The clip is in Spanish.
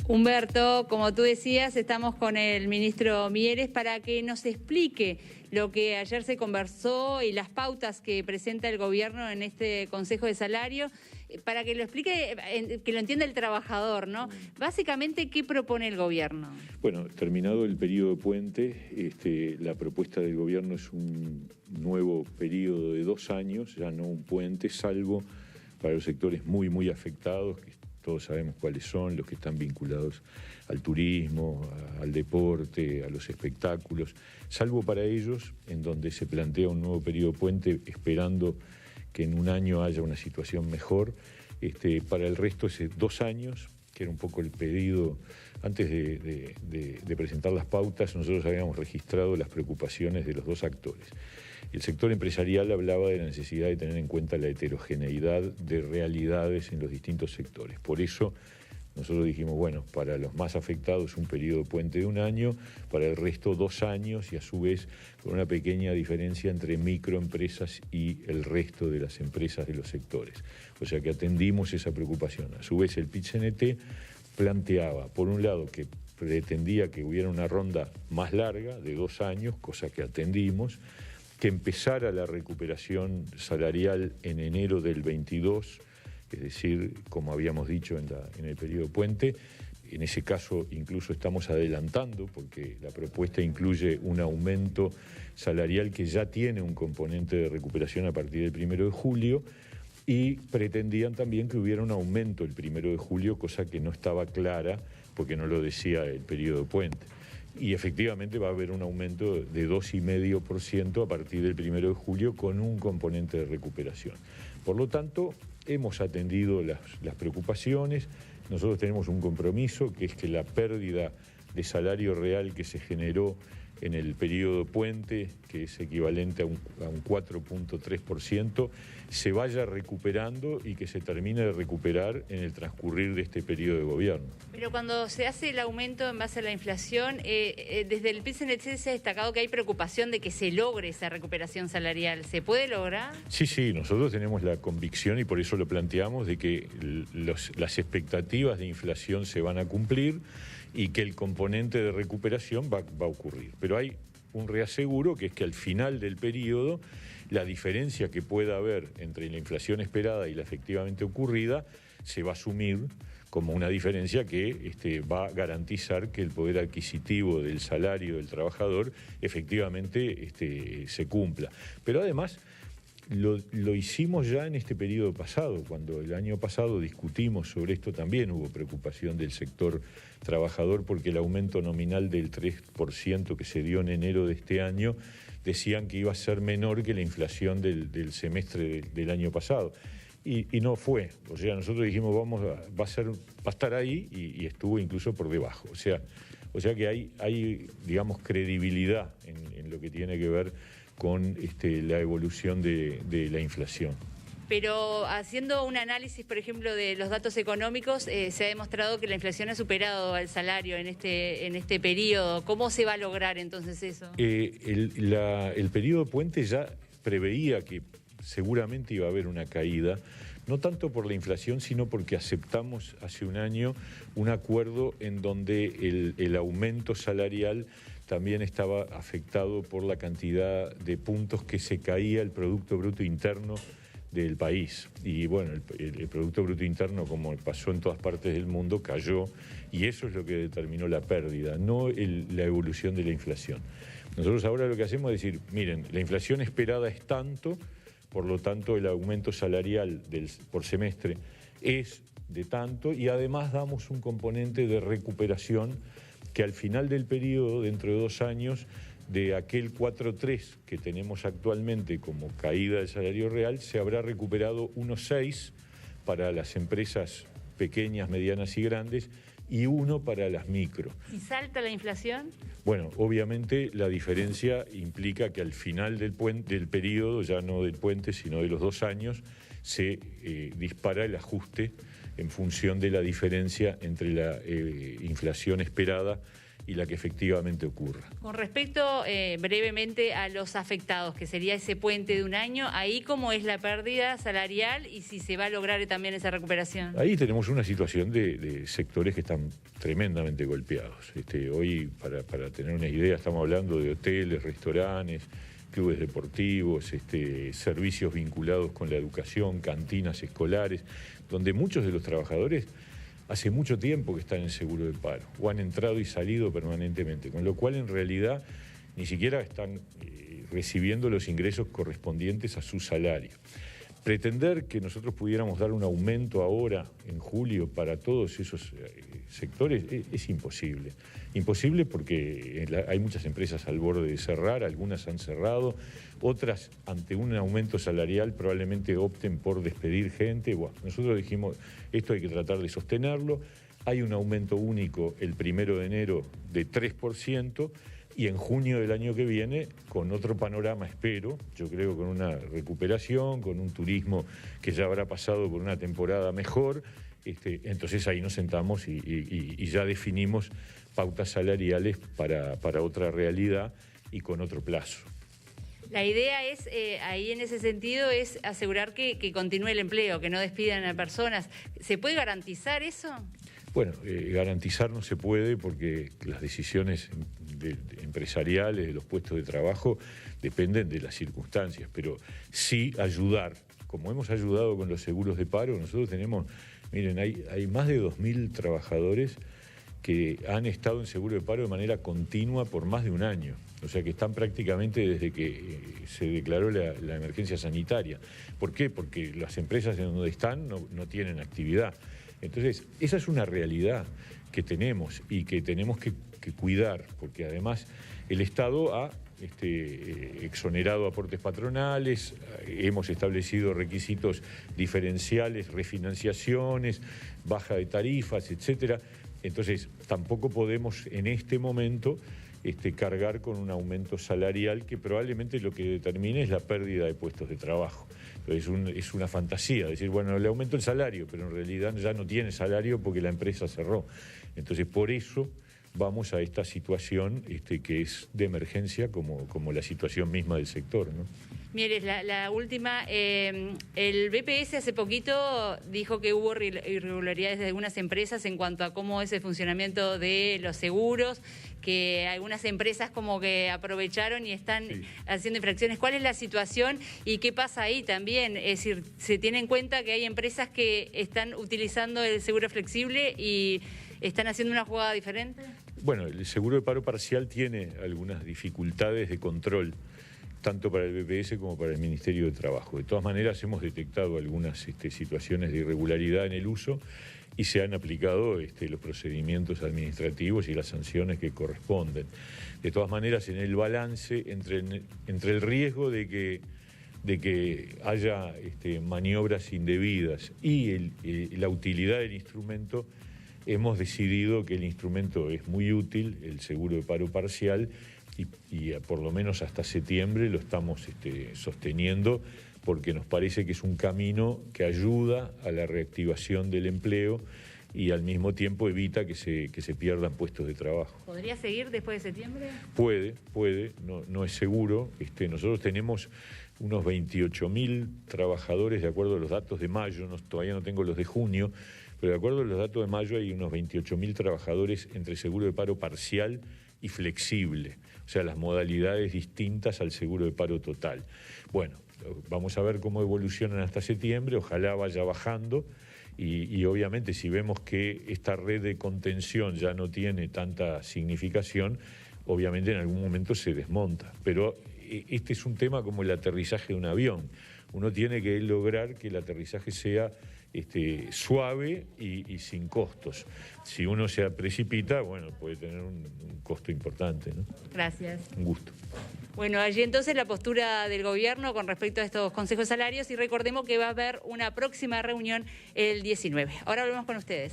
Humberto, como tú decías, estamos con el ministro Mieres para que nos explique lo que ayer se conversó y las pautas que presenta el gobierno en este Consejo de Salario, para que lo explique, que lo entienda el trabajador, ¿no? Básicamente, ¿qué propone el gobierno? Bueno, terminado el periodo de puente, la propuesta del gobierno es un nuevo periodo de 2 años, ya no un puente, salvo para los sectores muy afectados, que todos sabemos cuáles son, los que están vinculados al turismo, al deporte, a los espectáculos, salvo para ellos, en donde se plantea un nuevo periodo de puente, esperando que en un año haya una situación mejor. Para el resto es 2 años, que era un poco el pedido. Antes de presentar las pautas, nosotros habíamos registrado las preocupaciones de los 2 actores. El sector empresarial hablaba de la necesidad de tener en cuenta la heterogeneidad de realidades en los distintos sectores. Por eso nosotros dijimos, bueno, para los más afectados un periodo de puente de 1 año, para el resto 2 años y a su vez con una pequeña diferencia entre microempresas y el resto de las empresas de los sectores. O sea que atendimos esa preocupación. A su vez el PIT-CNT planteaba, por un lado, que pretendía que hubiera una ronda más larga, de 2 años, cosa que atendimos, que empezara la recuperación salarial en enero del 22, es decir, como habíamos dicho en el periodo puente. En ese caso incluso estamos adelantando, porque la propuesta incluye un aumento salarial que ya tiene un componente de recuperación a partir del 1 de julio, y pretendían también que hubiera un aumento el 1 de julio, cosa que no estaba clara porque no lo decía el periodo puente. Y efectivamente va a haber un aumento de 2,5% a partir del 1 de julio con un componente de recuperación. Por lo tanto, hemos atendido las preocupaciones. Nosotros tenemos un compromiso, que es que la pérdida de salario real que se generó en el periodo puente, que es equivalente a un 4,3%, se vaya recuperando y que se termine de recuperar en el transcurrir de este periodo de gobierno. Pero cuando se hace el aumento en base a la inflación, desde el PIT-CNT se ha destacado que hay preocupación de que se logre esa recuperación salarial. ¿Se puede lograr? Sí, nosotros tenemos la convicción, y por eso lo planteamos, de que las expectativas de inflación se van a cumplir y que el componente de recuperación va a ocurrir. Pero hay un reaseguro, que es que al final del periodo la diferencia que pueda haber entre la inflación esperada y la efectivamente ocurrida se va a asumir como una diferencia que va a garantizar que el poder adquisitivo del salario del trabajador efectivamente se cumpla. Pero además lo hicimos ya en este periodo pasado. Cuando el año pasado discutimos sobre esto, también hubo preocupación del sector trabajador, porque el aumento nominal del 3% que se dio en enero de este año decían que iba a ser menor que la inflación del semestre del año pasado. Y no fue. O sea, nosotros dijimos, va a estar ahí, y estuvo incluso por debajo. O sea que hay digamos, credibilidad en lo que tiene que ver con la evolución de la inflación. Pero haciendo un análisis, por ejemplo, de los datos económicos, se ha demostrado que la inflación ha superado al salario en este periodo. ¿Cómo se va a lograr entonces eso? El periodo puente ya preveía que seguramente iba a haber una caída, no tanto por la inflación, sino porque aceptamos hace un año un acuerdo en donde el aumento salarial también estaba afectado por la cantidad de puntos que se caía el Producto Bruto Interno del país. Y bueno, el Producto Bruto Interno, como pasó en todas partes del mundo, cayó, y eso es lo que determinó la pérdida, no la evolución de la inflación. Nosotros ahora lo que hacemos es decir, miren, la inflación esperada es tanto, por lo tanto el aumento salarial por semestre es de tanto, y además damos un componente de recuperación que al final del periodo, dentro de 2 años, de aquel 4,3 que tenemos actualmente como caída del salario real, se habrá recuperado 1,6 para las empresas pequeñas, medianas y grandes, y 1 para las micro. ¿Y salta la inflación? Bueno, obviamente la diferencia implica que al final del periodo, ya no del puente, sino de los 2 años, se dispara el ajuste en función de la diferencia entre la inflación esperada y la que efectivamente ocurra. Con respecto brevemente a los afectados, que sería ese puente de un año, ahí cómo es la pérdida salarial y si se va a lograr también esa recuperación. Ahí tenemos una situación de sectores que están tremendamente golpeados. Hoy, para tener una idea, estamos hablando de hoteles, restaurantes, clubes deportivos, servicios vinculados con la educación, cantinas escolares, donde muchos de los trabajadores hace mucho tiempo que están en seguro de paro, o han entrado y salido permanentemente, con lo cual en realidad ni siquiera están recibiendo los ingresos correspondientes a su salario. Pretender que nosotros pudiéramos dar un aumento ahora, en julio, para todos esos sectores es imposible. Imposible porque hay muchas empresas al borde de cerrar, algunas han cerrado, otras ante un aumento salarial probablemente opten por despedir gente. Bueno, nosotros dijimos, esto hay que tratar de sostenerlo. Hay un aumento único el 1 de enero de 3%, y en junio del año que viene, con otro panorama, espero, yo creo con una recuperación, con un turismo que ya habrá pasado por una temporada mejor, entonces ahí nos sentamos y ya definimos pautas salariales para otra realidad y con otro plazo. La idea es, ahí en ese sentido, es asegurar que continúe el empleo, que no despidan a personas. ¿Se puede garantizar eso? Bueno, garantizar no se puede porque las decisiones empresariales de los puestos de trabajo dependen de las circunstancias, pero sí ayudar, como hemos ayudado con los seguros de paro. Nosotros tenemos, miren, hay más de 2.000 trabajadores que han estado en seguro de paro de manera continua por más de un año, o sea que están prácticamente desde que se declaró la emergencia sanitaria. ¿Por qué? Porque las empresas en donde están no tienen actividad. Entonces, esa es una realidad que tenemos y que tenemos que cuidar, porque además el Estado ha exonerado aportes patronales, hemos establecido requisitos diferenciales, refinanciaciones, baja de tarifas, etcétera. Entonces, tampoco podemos en este momento cargar con un aumento salarial que probablemente lo que determine es la pérdida de puestos de trabajo. Es una fantasía decir, bueno, le aumento el salario, pero en realidad ya no tiene salario porque la empresa cerró. Entonces, por eso vamos a esta situación que es de emergencia como la situación misma del sector, ¿no? Mieres, la última, el BPS hace poquito dijo que hubo irregularidades de algunas empresas en cuanto a cómo es el funcionamiento de los seguros, que algunas empresas como que aprovecharon y están haciendo infracciones. ¿Cuál es la situación y qué pasa ahí también? Es decir, ¿se tiene en cuenta que hay empresas que están utilizando el seguro flexible y están haciendo una jugada diferente? Bueno, el seguro de paro parcial tiene algunas dificultades de control, tanto para el BPS como para el Ministerio de Trabajo. De todas maneras, hemos detectado algunas situaciones de irregularidad en el uso y se han aplicado los procedimientos administrativos y las sanciones que corresponden. De todas maneras, en el balance entre el riesgo de que haya maniobras indebidas y la utilidad del instrumento, hemos decidido que el instrumento es muy útil, el seguro de paro parcial, y por lo menos hasta septiembre lo estamos sosteniendo porque nos parece que es un camino que ayuda a la reactivación del empleo y al mismo tiempo evita que se pierdan puestos de trabajo. ¿Podría seguir después de septiembre? Puede, no es seguro. Nosotros tenemos unos 28.000 trabajadores de acuerdo a los datos de mayo, todavía no tengo los de junio, pero de acuerdo a los datos de mayo hay unos 28.000 trabajadores entre seguro de paro parcial y flexible, o sea, las modalidades distintas al seguro de paro total. Bueno, vamos a ver cómo evolucionan hasta septiembre, ojalá vaya bajando y obviamente si vemos que esta red de contención ya no tiene tanta significación, obviamente en algún momento se desmonta, pero este es un tema como el aterrizaje de un avión. Uno tiene que lograr que el aterrizaje sea suave y sin costos. Si uno se precipita, bueno, puede tener un costo importante, ¿no? Gracias. Un gusto. Bueno, allí entonces la postura del gobierno con respecto a estos consejos de salarios y recordemos que va a haber una próxima reunión el 19. Ahora volvemos con ustedes.